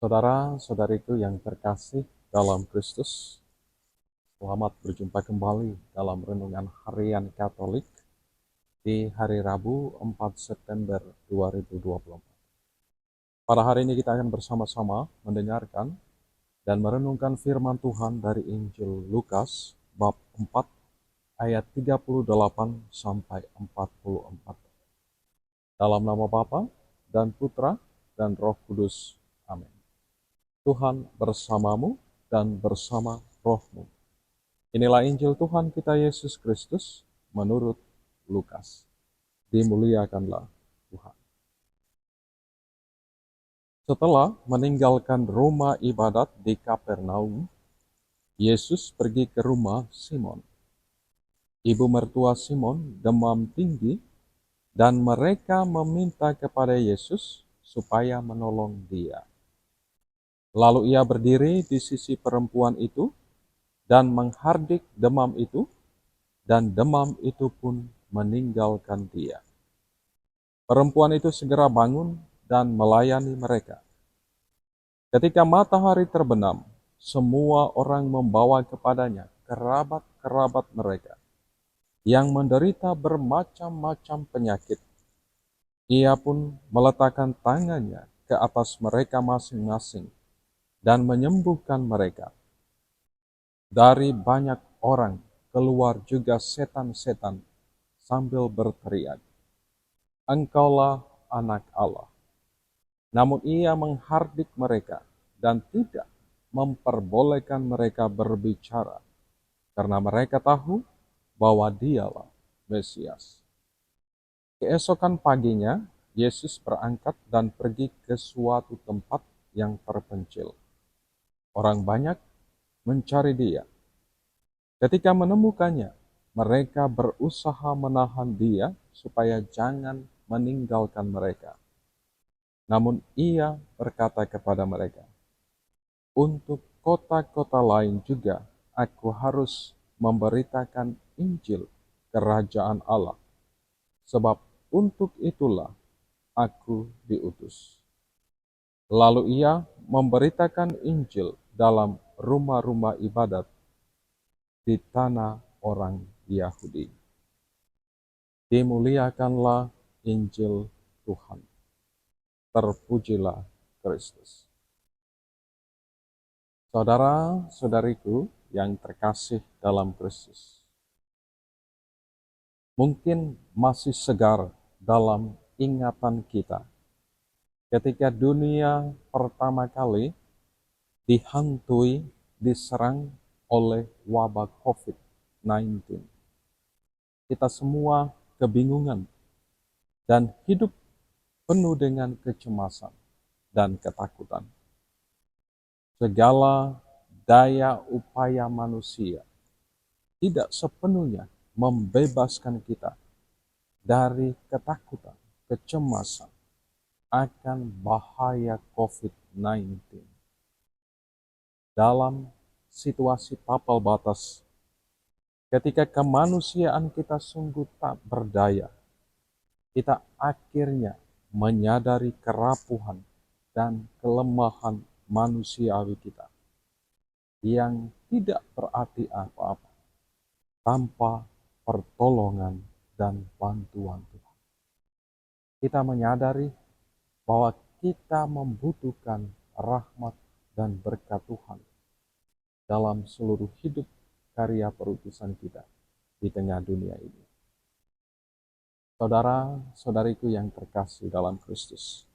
Saudara-saudariku yang terkasih dalam Kristus, selamat berjumpa kembali dalam Renungan Harian Katolik di hari Rabu 4 September 2024. Pada hari ini kita akan bersama-sama mendengarkan dan merenungkan firman Tuhan dari Injil Lukas bab 4 ayat 38 sampai 44. Dalam nama Bapa dan Putra dan Roh Kudus. Amin. Tuhan bersamamu dan bersama rohmu. Inilah Injil Tuhan kita Yesus Kristus menurut Lukas. Dimuliakanlah Tuhan. Setelah meninggalkan rumah ibadat di Kapernaum, Yesus pergi ke rumah Simon. Ibu mertua Simon demam tinggi dan mereka meminta kepada Yesus supaya menolong dia. Lalu ia berdiri di sisi perempuan itu dan menghardik demam itu, dan demam itu pun meninggalkan dia. Perempuan itu segera bangun dan melayani mereka. Ketika matahari terbenam, semua orang membawa kepadanya kerabat-kerabat mereka yang menderita bermacam-macam penyakit. Ia pun meletakkan tangannya ke atas mereka masing-masing dan menyembuhkan mereka. Dari banyak orang keluar juga setan-setan sambil berteriak, "Engkaulah Anak Allah." Namun ia menghardik mereka dan tidak memperbolehkan mereka berbicara, karena mereka tahu bahwa dialah Mesias. Keesokan paginya, Yesus berangkat dan pergi ke suatu tempat yang terpencil. Orang banyak mencari dia. Ketika menemukannya, mereka berusaha menahan dia supaya jangan meninggalkan mereka. Namun ia berkata kepada mereka, "Untuk kota-kota lain juga aku harus memberitakan Injil Kerajaan Allah, sebab untuk itulah aku diutus." Lalu ia memberitakan Injil dalam rumah-rumah ibadat di tanah orang Yahudi. Dimuliakanlah Injil Tuhan. Terpujilah Kristus. Saudara-saudariku yang terkasih dalam Kristus, mungkin masih segar dalam ingatan kita ketika dunia pertama kali dihantui, diserang oleh wabah COVID-19. Kita semua kebingungan dan hidup penuh dengan kecemasan dan ketakutan. Segala daya upaya manusia tidak sepenuhnya membebaskan kita dari ketakutan, kecemasan akan bahaya COVID-19. Dalam situasi tapal batas, ketika kemanusiaan kita sungguh tak berdaya, kita akhirnya menyadari kerapuhan dan kelemahan manusiawi kita yang tidak berarti apa-apa tanpa pertolongan dan bantuan Tuhan. Kita menyadari bahwa kita membutuhkan rahmat dan berkat Tuhan dalam seluruh hidup karya perutusan kita di tengah dunia ini. Saudara-saudariku yang terkasih dalam Kristus,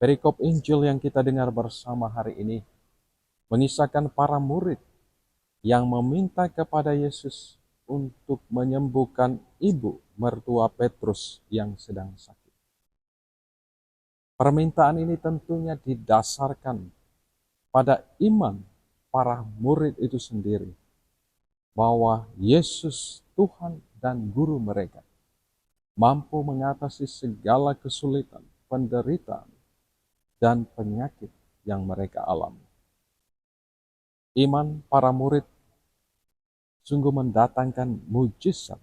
perikop Injil yang kita dengar bersama hari ini mengisahkan para murid yang meminta kepada Yesus untuk menyembuhkan ibu mertua Petrus yang sedang sakit. Permintaan ini tentunya didasarkan pada iman para murid itu sendiri, bahwa Yesus Tuhan dan Guru mereka mampu mengatasi segala kesulitan, penderitaan, dan penyakit yang mereka alami. Iman para murid sungguh mendatangkan mujizat.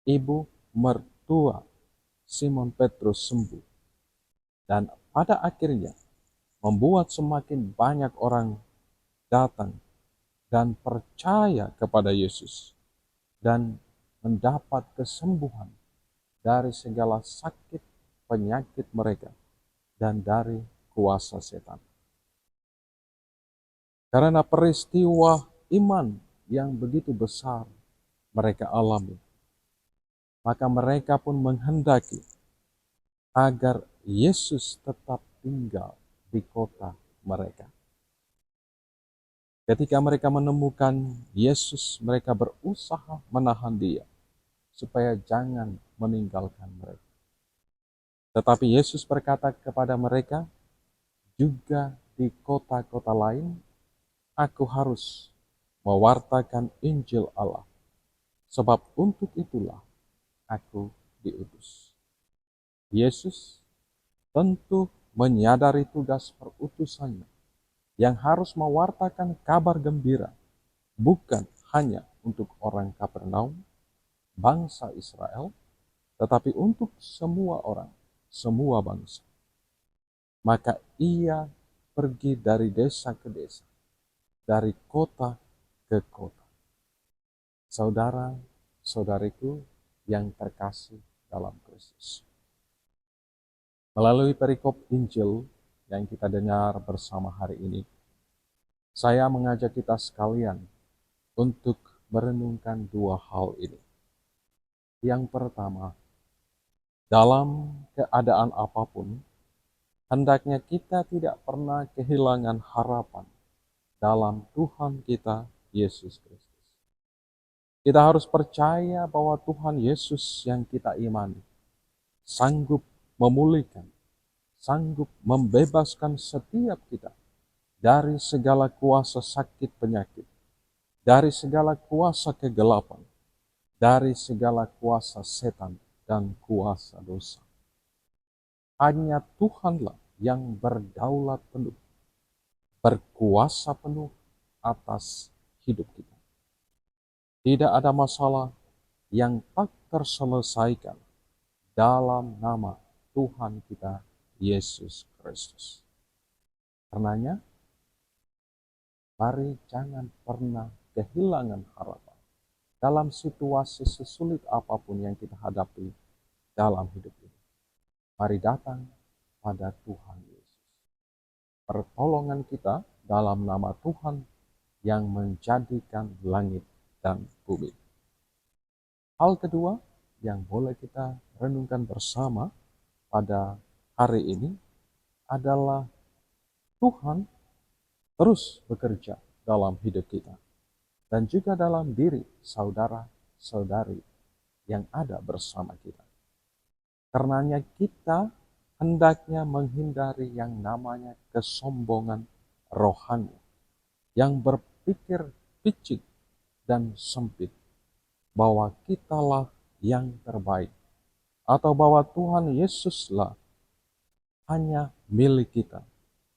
Ibu mertua Simon Petrus sembuh, dan pada akhirnya membuat semakin banyak orang datang dan percaya kepada Yesus dan mendapat kesembuhan dari segala sakit penyakit mereka dan dari kuasa setan. Karena peristiwa iman yang begitu besar mereka alami, maka mereka pun menghendaki agar Yesus tetap tinggal di kota mereka. Ketika mereka menemukan Yesus, mereka berusaha menahan dia supaya jangan meninggalkan mereka. Tetapi Yesus berkata kepada mereka, juga di kota-kota lain, aku harus mewartakan Injil Allah, sebab untuk itulah aku diutus. Yesus tentu menyadari tugas perutusannya yang harus mewartakan kabar gembira, bukan hanya untuk orang Kapernaum, bangsa Israel, tetapi untuk semua orang, semua bangsa. Maka ia pergi dari desa ke desa, dari kota ke kota. Saudara-saudariku yang terkasih dalam Kristus. Melalui perikop Injil yang kita dengar bersama hari ini, saya mengajak kita sekalian untuk merenungkan dua hal ini. Yang pertama, dalam keadaan apapun, hendaknya kita tidak pernah kehilangan harapan dalam Tuhan kita, Yesus Kristus. Kita harus percaya bahwa Tuhan Yesus yang kita imani sanggup memulihkan, sanggup membebaskan setiap kita dari segala kuasa sakit penyakit, dari segala kuasa kegelapan, dari segala kuasa setan dan kuasa dosa. Hanya Tuhanlah yang berdaulat penuh, berkuasa penuh atas hidup kita. Tidak ada masalah yang tak terselesaikan dalam nama Tuhan kita, Yesus Kristus. Karenanya, mari jangan pernah kehilangan harapan dalam situasi sesulit apapun yang kita hadapi dalam hidup ini. Mari datang pada Tuhan Yesus. Pertolongan kita dalam nama Tuhan yang menjadikan langit dan bumi. Hal kedua yang boleh kita renungkan bersama pada hari ini adalah Tuhan terus bekerja dalam hidup kita dan juga dalam diri saudara-saudari yang ada bersama kita. Karenanya kita hendaknya menghindari yang namanya kesombongan rohani yang berpikir picik dan sempit bahwa kitalah yang terbaik atau bahwa Tuhan Yesuslah hanya milik kita,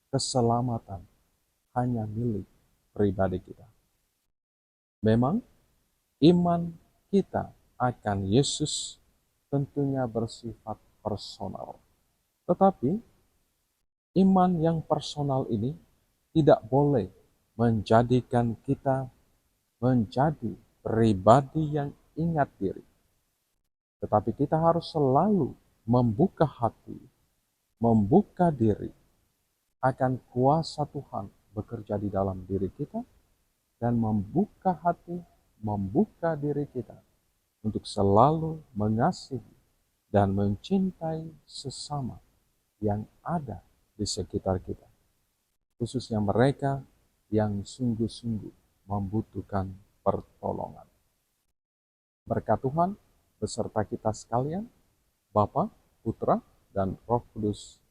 keselamatan hanya milik pribadi kita. Memang iman kita akan Yesus tentunya bersifat personal. Tetapi iman yang personal ini tidak boleh menjadikan kita menjadi pribadi yang ingat diri. Tetapi kita harus selalu membuka hati, membuka diri akan kuasa Tuhan bekerja di dalam diri kita dan membuka hati, membuka diri kita untuk selalu mengasihi dan mencintai sesama yang ada di sekitar kita, khususnya mereka yang sungguh-sungguh membutuhkan pertolongan. Berkat Tuhan beserta kita sekalian, Bapa, Putra, dan Roh Kudus.